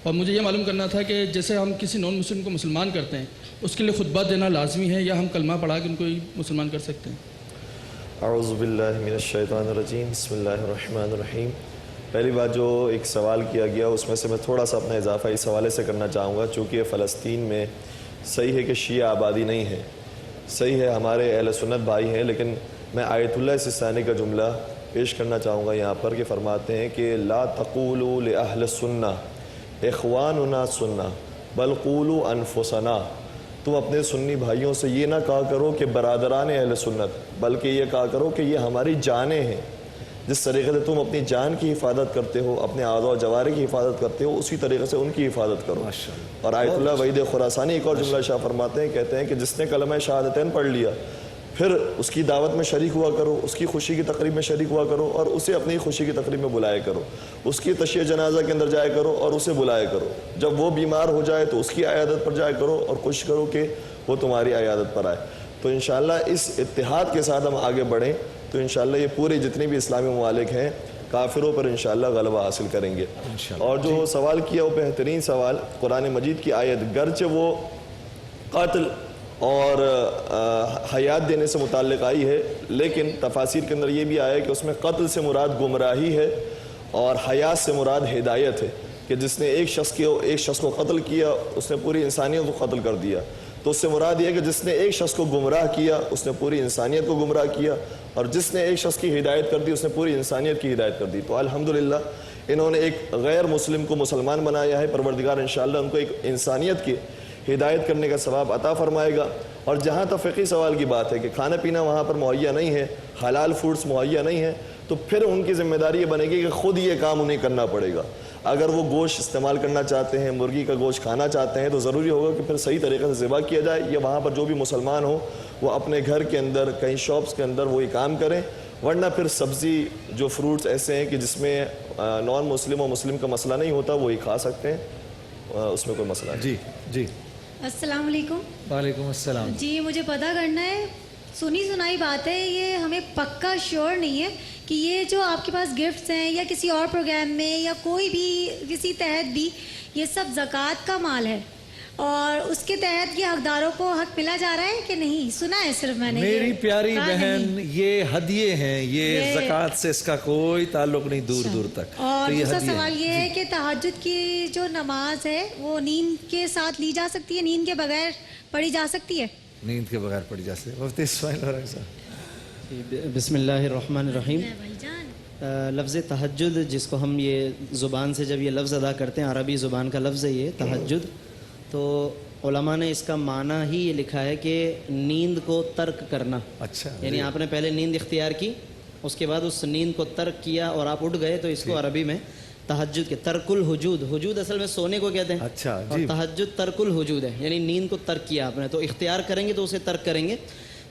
اور مجھے یہ معلوم کرنا تھا کہ جیسے ہم کسی نان مسلم کو مسلمان کرتے ہیں، اس کے لیے خطبہ دینا لازمی ہے یا ہم کلمہ پڑھا کے ان کو مسلمان کر سکتے ہیں؟ اعوذ باللہ من الشیطان الرجیم، بسم اللہ الرحمن الرحیم۔ پہلی بات جو ایک سوال کیا گیا اس میں سے میں تھوڑا سا اپنا اضافہ اس حوالے سے کرنا چاہوں گا، چونکہ فلسطین میں صحیح ہے کہ شیعہ آبادی نہیں ہے، صحیح ہے ہمارے اہل سنت بھائی ہیں، لیکن میں آیت اللہ سستانی کا جملہ پیش کرنا چاہوں گا یہاں پر کہ فرماتے ہیں کہ لا تقولوا لأہل السنہ اخواننا سنہ بل قولوا انفسنا، تم اپنے سنی بھائیوں سے یہ نہ کہا کرو کہ برادران اہل سنت، بلکہ یہ کہا کرو کہ یہ ہماری جانیں ہیں، جس طریقے سے تم اپنی جان کی حفاظت کرتے ہو، اپنے اعضاء و جوارح کی حفاظت کرتے ہو، اسی طریقے سے ان کی حفاظت کرو۔ اور آیت اللہ وحید خراسانی ایک اور جملہ شاہ فرماتے ہیں، کہتے ہیں کہ جس نے کلمہ شہادتین پڑھ لیا پھر اس کی دعوت میں شریک ہوا کرو، اس کی خوشی کی تقریب میں شریک ہوا کرو اور اسے اپنی خوشی کی تقریب میں بلایا کرو، اس کی تشییع جنازہ کے اندر جایا کرو اور اسے بلایا کرو، جب وہ بیمار ہو جائے تو اس کی عیادت پر جایا کرو اور کوشش کرو کہ وہ تمہاری عیادت پر آئے۔ تو انشاءاللہ اس اتحاد کے ساتھ ہم آگے بڑھیں تو انشاءاللہ یہ پورے جتنے بھی اسلامی ممالک ہیں کافروں پر انشاءاللہ غلبہ حاصل کریں گے۔ اور جو سوال کیا وہ بہترین سوال، قرآن مجید کی آیت گرچہ وہ قتل اور حیات دینے سے متعلق آئی ہے، لیکن تفاسیر کے اندر یہ بھی آیا ہے کہ اس میں قتل سے مراد گمراہی ہے اور حیات سے مراد ہدایت ہے، کہ جس نے ایک شخص کو قتل کیا اس نے پوری انسانیت کو قتل کر دیا، تو اس سے مراد یہ ہے کہ جس نے ایک شخص کو گمراہ کیا اس نے پوری انسانیت کو گمراہ کیا، اور جس نے ایک شخص کی ہدایت کر دی اس نے پوری انسانیت کی ہدایت کر دی۔ تو الحمدللہ انہوں نے ایک غیر مسلم کو مسلمان بنایا ہے، پروردگار انشاءاللہ ان کو ایک انسانیت کی ہدایت کرنے کا ثواب عطا فرمائے گا۔ اور جہاں تک فقہی سوال کی بات ہے کہ کھانا پینا وہاں پر مہیا نہیں ہے، حلال فوڈز مہیا نہیں ہے، تو پھر ان کی ذمہ داری یہ بنے گی کہ خود یہ کام انہیں کرنا پڑے گا۔ اگر وہ گوشت استعمال کرنا چاہتے ہیں، مرغی کا گوشت کھانا چاہتے ہیں، تو ضروری ہوگا کہ پھر صحیح طریقے سے ذبح کیا جائے، یا وہاں پر جو بھی مسلمان ہو وہ اپنے گھر کے اندر کہیں شاپس کے اندر وہی کام کریں، ورنہ پھر سبزی جو فروٹس ایسے ہیں کہ جس میں نان مسلم و مسلم کا مسئلہ نہیں ہوتا وہی کھا سکتے ہیں، اس میں کوئی مسئلہ نہیں۔ جی جی السلام علیکم۔ وعلیکم السلام۔ جی مجھے پتہ کرنا ہے، سنی سنائی بات ہے، یہ ہمیں پکا شیور نہیں ہے کہ یہ جو آپ کے پاس گفٹس ہیں یا کسی اور پروگرام میں یا کوئی بھی کسی تحت بھی یہ سب زکوٰۃ کا مال ہے، اور اس کے تحت یہ حقداروں کو حق ملا جا رہا ہے کہ نہیں؟ سنا ہے صرف میں نے. میری پیاری بہن یہ ہدیے ہیں, یہ زکوٰۃ سے اس کا کوئی تعلق نہیں دور دور تک. اور دوسرا سوال یہ ہے کہ تہجد کی جو نماز ہے وہ نیند کے ساتھ لی جا سکتی ہے, نیند کے بغیر پڑھی جا سکتی ہے؟ نیند کے بغیر پڑھی جا سکتی ہے. مفتی اسماعیل ہورنگ صاحب. بسم اللہ الرحمن الرحیم. لفظ تہجد جس کو ہم یہ زبان سے جب یہ لفظ ادا کرتے ہیں, عربی زبان کا لفظ ہے یہ تہجد, تو علماء نے اس کا معنی ہی یہ لکھا ہے کہ نیند کو ترک کرنا. اچھا, یعنی آپ نے پہلے نیند اختیار کی, اس کے بعد اس نیند کو ترک کیا اور آپ اٹھ گئے, تو اس کو عربی میں تہجد کے ترک الحجود, حجود اصل میں سونے کو کہتے ہیں. اچھا, اور تہجد ترک الحجود ہے, یعنی نیند کو ترک کیا آپ نے, تو اختیار کریں گے تو اسے ترک کریں گے.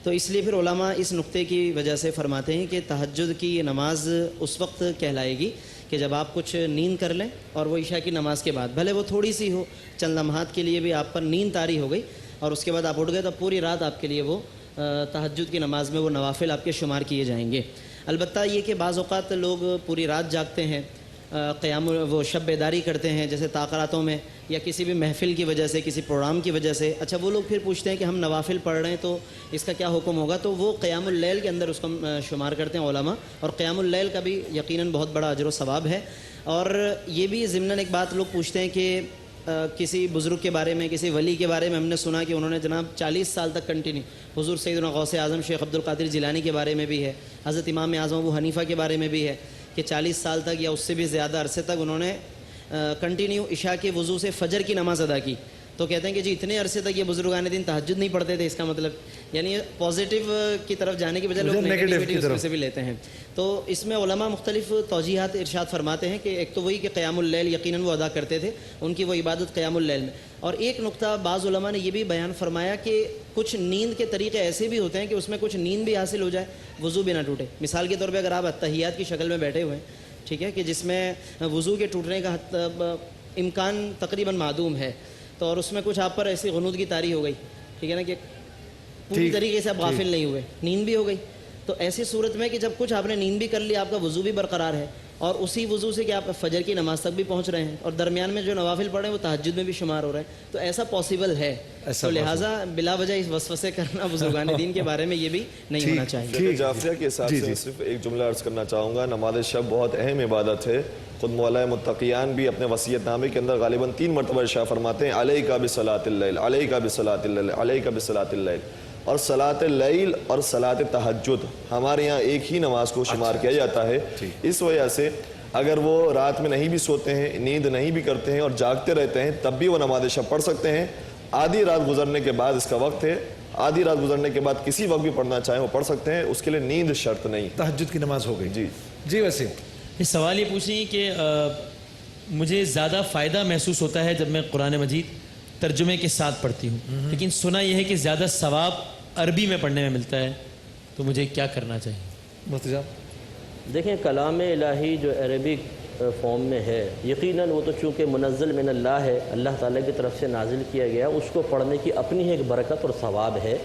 تو اس لیے پھر علماء اس نقطے کی وجہ سے فرماتے ہیں کہ تہجد کی یہ نماز اس وقت کہلائے گی کہ جب آپ کچھ نیند کر لیں, اور وہ عشاء کی نماز کے بعد, بھلے وہ تھوڑی سی ہو, چند لمحات کے لیے بھی آپ پر نیند طاری ہو گئی اور اس کے بعد آپ اٹھ گئے, تو پوری رات آپ کے لیے وہ تہجد کی نماز میں وہ نوافل آپ کے شمار کیے جائیں گے. البتہ یہ کہ بعض اوقات لوگ پوری رات جاگتے ہیں, قیام وہ شب بیداری کرتے ہیں, جیسے تاخراتوں میں یا کسی بھی محفل کی وجہ سے, کسی پروگرام کی وجہ سے. اچھا, وہ لوگ پھر پوچھتے ہیں کہ ہم نوافل پڑھ رہے ہیں تو اس کا کیا حکم ہوگا, تو وہ قیام اللیل کے اندر اس کو شمار کرتے ہیں علماء, اور قیام اللیل کا بھی یقیناً بہت بڑا اجر و ثواب ہے. اور یہ بھی ضمناً ایک بات لوگ پوچھتے ہیں کہ کسی بزرگ کے بارے میں, کسی ولی کے بارے میں ہم نے سنا کہ انہوں نے جناب 40 سال تک کنٹینیو, حضور سیدنا غوث اعظم شیخ عبد القادر جیلانی کے بارے میں بھی ہے, حضرت امام اعظم ابو حنیفہ کے بارے میں بھی ہے کہ 40 سال تک یا اس سے بھی زیادہ عرصے تک انہوں نے کنٹینیو عشاء کے وضو سے فجر کی نماز ادا کی. تو کہتے ہیں کہ جی اتنے عرصے تک یہ بزرگان دین تہجد نہیں پڑھتے تھے, اس کا مطلب یعنی پازیٹیو کی طرف جانے کی بجائے لوگ نیگیٹیوٹی اس سے بھی لیتے ہیں. تو اس میں علماء مختلف توجیحات ارشاد فرماتے ہیں کہ ایک تو وہی کہ قیام اللیل یقیناً وہ ادا کرتے تھے, ان کی وہ عبادت قیام اللیل میں. اور ایک نقطہ بعض علماء نے یہ بھی بیان فرمایا کہ کچھ نیند کے طریقے ایسے بھی ہوتے ہیں کہ اس میں کچھ نیند بھی حاصل ہو جائے, وضو بھی نہ ٹوٹے. مثال کے طور پہ اگر آپ اتحیات کی شکل میں بیٹھے ہوئے ہیں, ٹھیک ہے, کہ جس میں وضو کے ٹوٹنے کا امکان تقریباً معدوم ہے, تو اور اس میں کچھ آپ پر ایسی غنودگی طاری ہو گئی, ٹھیک ہے نا, کہ پوری طریقے سے آپ غافل نہیں ہوئے, نیند بھی ہو گئی. تو ایسی صورت میں کہ جب کچھ آپ نے نیند بھی کر لی, آپ کا وضو بھی برقرار ہے, اور اسی وضو سے کہ آپ فجر کی نماز تک بھی پہنچ رہے ہیں, اور درمیان میں جو نوافل پڑھے ہیں وہ تہجد میں بھی شمار ہو رہے ہیں, تو ایسا پاسبل ہے. تو لہٰذا بلا وجہ اس وسوسے کرنا بزرگان دین کے بارے میں یہ بھی نہیں ہونا چاہیے. جعفریہ کے حساب سے صرف ایک جملہ عرض کرنا چاہوں گا. نماز شب بہت اہم عبادت ہے. خود مولا متقیان بھی اپنے وصیت نامے کے اندر غالباً 3 مرتبہ ارشاد فرماتے ہیں علیک بصلاۃ اللیل, علیک بصلاۃ اللیل, علیک بصلاۃ اللیل. اور صلاۃ اللیل اور صلاۃ تہجد ہمارے یہاں ایک ہی نماز کو شمار کیا جاتا ہے. اس وجہ سے اگر وہ رات میں نہیں بھی سوتے ہیں, نیند نہیں بھی کرتے ہیں اور جاگتے رہتے ہیں, تب بھی وہ نماز شب پڑھ سکتے ہیں. آدھی رات گزرنے کے بعد اس کا وقت ہے, آدھی رات گزرنے کے بعد کسی وقت بھی پڑھنا چاہیں وہ پڑھ سکتے ہیں, اس کے لیے نیند شرط نہیں. تہجد کی نماز ہو گئی. جی جی. ویسے یہ سوال یہ پوچھ رہی ہیں کہ مجھے زیادہ فائدہ محسوس ہوتا ہے جب میں قرآن مجید ترجمے کے ساتھ پڑھتی ہوں, لیکن سنا یہ ہے کہ زیادہ ثواب عربی میں پڑھنے میں ملتا ہے, تو مجھے کیا کرنا چاہیے؟ مفتی صاحب دیکھیں, کلام الہی جو عربک فارم میں ہے, یقیناً وہ تو چونکہ منزل من اللہ ہے, اللہ تعالیٰ کی طرف سے نازل کیا گیا, اس کو پڑھنے کی اپنی ایک برکت اور ثواب ہے.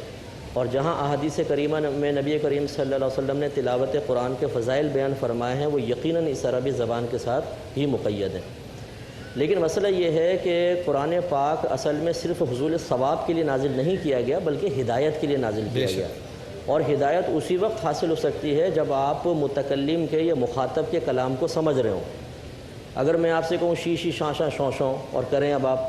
اور جہاں احادیث کریمہ میں نبی کریم صلی اللہ علیہ وسلم نے تلاوت قرآن کے فضائل بیان فرمائے ہیں, وہ یقیناً اس عربی زبان کے ساتھ ہی مقید ہیں. لیکن مسئلہ یہ ہے کہ قرآن پاک اصل میں صرف حصول ثواب کے لیے نازل نہیں کیا گیا, بلکہ ہدایت کے لیے نازل کیا گیا. اور ہدایت اسی وقت حاصل ہو سکتی ہے جب آپ متکلم کے یا مخاطب کے کلام کو سمجھ رہے ہوں. اگر میں آپ سے کہوں شی شی شاں شاں شوں شوں اور کریں اب آپ,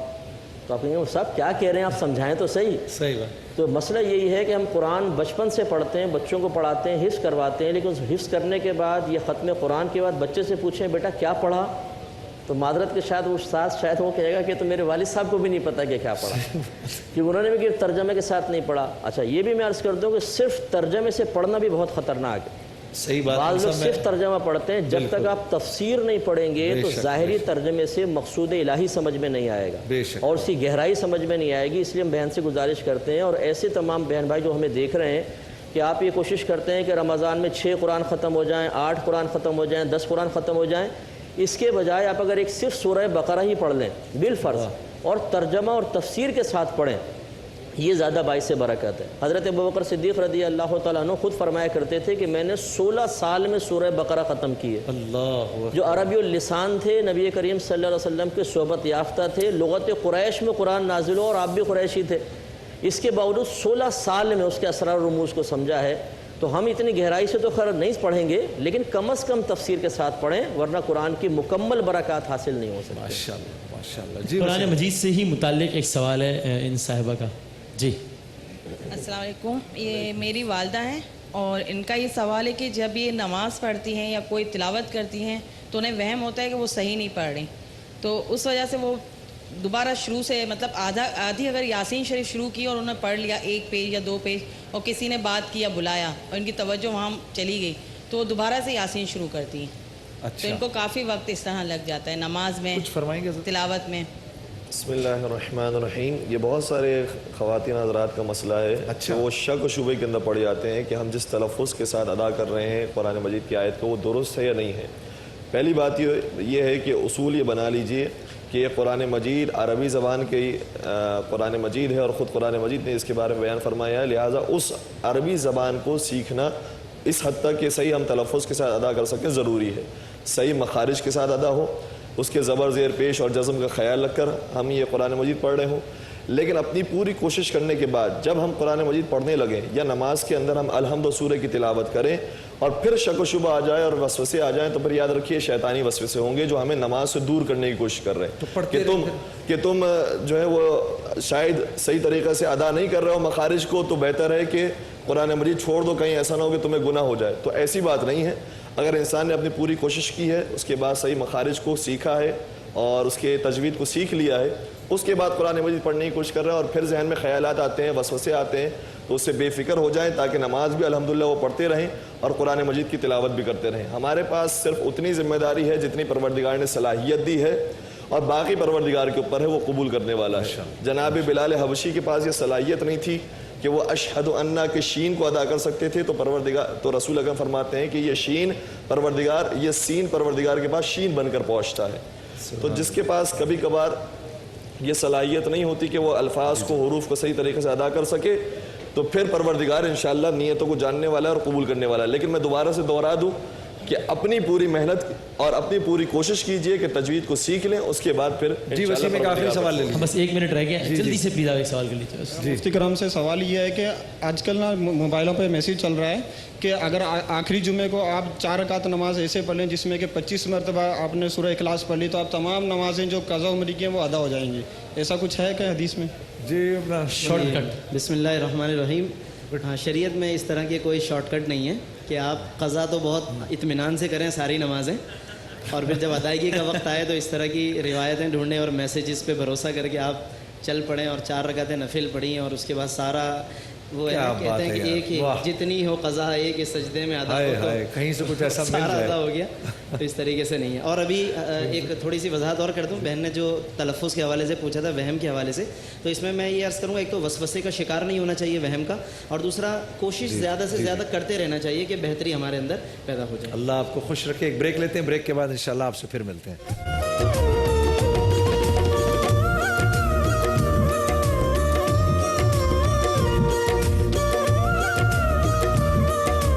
تو آپ کہیں صاحب کیا کہہ رہے ہیں, آپ سمجھائیں تو صحیح. صحیح بات. تو مسئلہ یہی ہے کہ ہم قرآن بچپن سے پڑھتے ہیں, بچوں کو پڑھاتے ہیں, حفظ کرواتے ہیں, لیکن اس حفظ کرنے کے بعد یا ختم قرآن کے بعد بچے سے پوچھیں بیٹا کیا پڑھا, تو معذرت کے شاید وہ استاد شاید وہ کہے گا کہ تو میرے والد صاحب کو بھی نہیں پتہ کہ کیا پڑھا, کہ انہوں نے بھی کہ ترجمے کے ساتھ نہیں پڑھا. اچھا, یہ بھی میں عرض کر دوں کہ صرف ترجمے سے پڑھنا بھی بہت خطرناک ہے. صحیح بات. بعض لوگ صرف ترجمہ پڑھتے ہیں, جب تک آپ تفسیر نہیں پڑھیں گے تو ظاہری ترجمے سے مقصود الہی سمجھ میں نہیں آئے گا اور اس کی گہرائی سمجھ میں نہیں آئے گی. اس لیے ہم بہن سے گزارش کرتے ہیں, اور ایسے تمام بہن بھائی جو ہمیں دیکھ رہے ہیں, کہ آپ یہ کوشش کرتے ہیں کہ رمضان میں 6 قرآن ختم ہو جائیں, 8 قرآن ختم ہو جائیں, 10 قرآن ختم ہو جائیں. اس کے بجائے آپ اگر ایک صرف سورہ بقرہ ہی پڑھ لیں بالفرض, اور ترجمہ اور تفسیر کے ساتھ پڑھیں, یہ زیادہ باعث برکت ہے۔ حضرت ابوبکر صدیق رضی اللہ تعالیٰ عنہ خود فرمایا کرتے تھے کہ میں نے 16 سال میں سورہ بقرہ ختم کی ہے۔ اللہ جو عربی اللسان تھے، نبی کریم صلی اللہ علیہ وسلم کے صحبت یافتہ تھے، لغت قریش میں قرآن نازل ہو اور آپ بھی قریشی تھے، اس کے باوجود 16 سال میں اس کے اسرار و رموز کو سمجھا ہے۔ تو ہم اتنی گہرائی سے تو خیر نہیں پڑھیں گے، لیکن کم از کم تفسیر کے ساتھ پڑھیں، ورنہ قرآن کی مکمل برکات حاصل نہیں ہو سکتی۔ ماشاءاللہ ماشاءاللہ۔ جی قرآن مجید سے ہی متعلق ایک سوال ہے ان صاحبہ کا۔ جی السلام علیکم، یہ میری والدہ ہیں اور ان کا یہ سوال ہے کہ جب یہ نماز پڑھتی ہیں یا کوئی تلاوت کرتی ہیں تو انہیں وہم ہوتا ہے کہ وہ صحیح نہیں پڑھ رہی، تو اس وجہ سے وہ دوبارہ شروع سے مطلب آدھی اگر یاسین شریف شروع کی اور انہوں نے پڑھ لیا 1 پیج یا 2 پیج اور کسی نے بات کیا بلایا اور ان کی توجہ وہاں چلی گئی تو وہ دوبارہ سے یاسین شروع کرتی ہیں۔ تو ان کو کافی وقت اس طرح لگ جاتا ہے نماز میں، کچھ فرمائیں گے تلاوت میں۔ بسم اللہ الرحمن الرحیم۔ یہ بہت سارے خواتین حضرات کا مسئلہ ہے کہ وہ شک و شبہ کے اندر پڑ جاتے ہیں کہ ہم جس تلفظ کے ساتھ ادا کر رہے ہیں قرآن مجید کی آیت کو وہ درست ہے یا نہیں ہے۔ پہلی بات یہ ہے کہ اصول یہ بنا لیجئے کہ یہ قرآن مجید عربی زبان کی قرآن مجید ہے اور خود قرآن مجید نے اس کے بارے میں بیان فرمایا ہے، لہٰذا اس عربی زبان کو سیکھنا اس حد تک کہ صحیح ہم تلفظ کے ساتھ ادا کر سکیں ضروری ہے، صحیح مخارج کے ساتھ ادا ہو، اس کے زبر زیر پیش اور جزم کا خیال رکھ کر ہم یہ قرآن مجید پڑھ رہے ہوں۔ لیکن اپنی پوری کوشش کرنے کے بعد جب ہم قرآن مجید پڑھنے لگیں یا نماز کے اندر ہم الحمد سورہ کی تلاوت کریں اور پھر شک و شبہ آ جائے اور وسوسے آ جائیں تو پھر یاد رکھیے شیطانی وسوسے ہوں گے جو ہمیں نماز سے دور کرنے کی کوشش کر رہے ہیں کہ تم جو ہے وہ شاید صحیح طریقے سے ادا نہیں کر رہے ہو مخارج کو، تو بہتر ہے کہ قرآن مجید چھوڑ دو، کہیں ایسا نہ ہو کہ تمہیں گناہ ہو جائے۔ تو ایسی بات نہیں ہے، اگر انسان نے اپنی پوری کوشش کی ہے، اس کے بعد صحیح مخارج کو سیکھا ہے اور اس کے تجوید کو سیکھ لیا ہے، اس کے بعد قرآن مجید پڑھنے کی کوشش کر رہے ہیں اور پھر ذہن میں خیالات آتے ہیں، وسوسے آتے ہیں، تو اس سے بے فکر ہو جائیں تاکہ نماز بھی الحمدللہ وہ پڑھتے رہیں اور قرآن مجید کی تلاوت بھی کرتے رہیں۔ ہمارے پاس صرف اتنی ذمہ داری ہے جتنی پروردگار نے صلاحیت دی ہے اور باقی پروردگار کے اوپر ہے، وہ قبول کرنے والا ہے۔ جناب بلال حبشی کے پاس یہ صلاحیت نہیں تھی کہ وہ اشہد انا کے شین کو ادا کر سکتے تھے، تو رسول اکرم فرماتے ہیں کہ یہ سین پروردگار کے پاس شین بن کر پہنچتا ہے۔ تو جس کے پاس کبھی کبھار یہ صلاحیت نہیں ہوتی کہ وہ الفاظ کو حروف کو صحیح طریقے سے ادا کر سکے، تو پھر پروردگار انشاءاللہ نیتوں کو جاننے والا ہے اور قبول کرنے والا ہے۔ لیکن میں دوبارہ سے دوہرا دوں کہ اپنی پوری محنت اور اپنی پوری کوشش کیجئے کہ تجوید کو سیکھ لیں، اس کے بعد پھر جی وسیم ایک آخری سوال لے لیجیے، بس 1 منٹ رہ گیا، جلدی سے پلیز ایک سوال کر لیجیے۔ مفتی کرام سے سوال یہ ہے کہ آج کل نا موبائلوں پہ میسیج چل رہا ہے کہ اگر آخری جمعے کو آپ 4 رکعت نماز ایسے پڑھ لیں جس میں کہ 25 مرتبہ آپ نے سورہ اخلاص پڑھ لی تو آپ تمام نمازیں جو قضا عمری کی ہیں وہ ادا ہو جائیں گی، ایسا کچھ ہے کہ حدیث میں؟ جی اپنا شارٹ کٹ۔ بسم اللہ الرحمن الرحیم۔ ہاں، شریعت میں اس طرح کی کوئی شارٹ کٹ نہیں ہے کہ آپ قضا تو بہت اطمینان سے کریں ساری نمازیں، اور پھر جب ادائیگی کا وقت آئے تو اس طرح کی روایتیں ڈھونڈیں اور میسیجز پہ بھروسہ کر کے آپ چل پڑیں اور 4 رکعتیں نفل پڑھیں اور اس کے بعد سارا وہ کہتے ہیں کہ ایک ہی جتنی ہو قضا ایک ہی سجدے میں ادا ہو، کہیں سے کچھ ایسا سارا ادا ہو گیا، تو اس طریقے سے نہیں ہے۔ اور ابھی ایک تھوڑی سی وضاحت اور کر دوں، بہن نے جو تلفظ کے حوالے سے پوچھا تھا وہم کے حوالے سے، تو اس میں یہ عرض کروں گا ایک تو وسوسے کا شکار نہیں ہونا چاہیے وہم کا، اور دوسرا کوشش زیادہ سے زیادہ کرتے رہنا چاہیے کہ بہتری ہمارے اندر پیدا ہو جائے۔ اللہ آپ کو خوش رکھے۔ ایک بریک لیتے ہیں، بریک کے بعد انشاءاللہ آپ سے پھر ملتے ہیں۔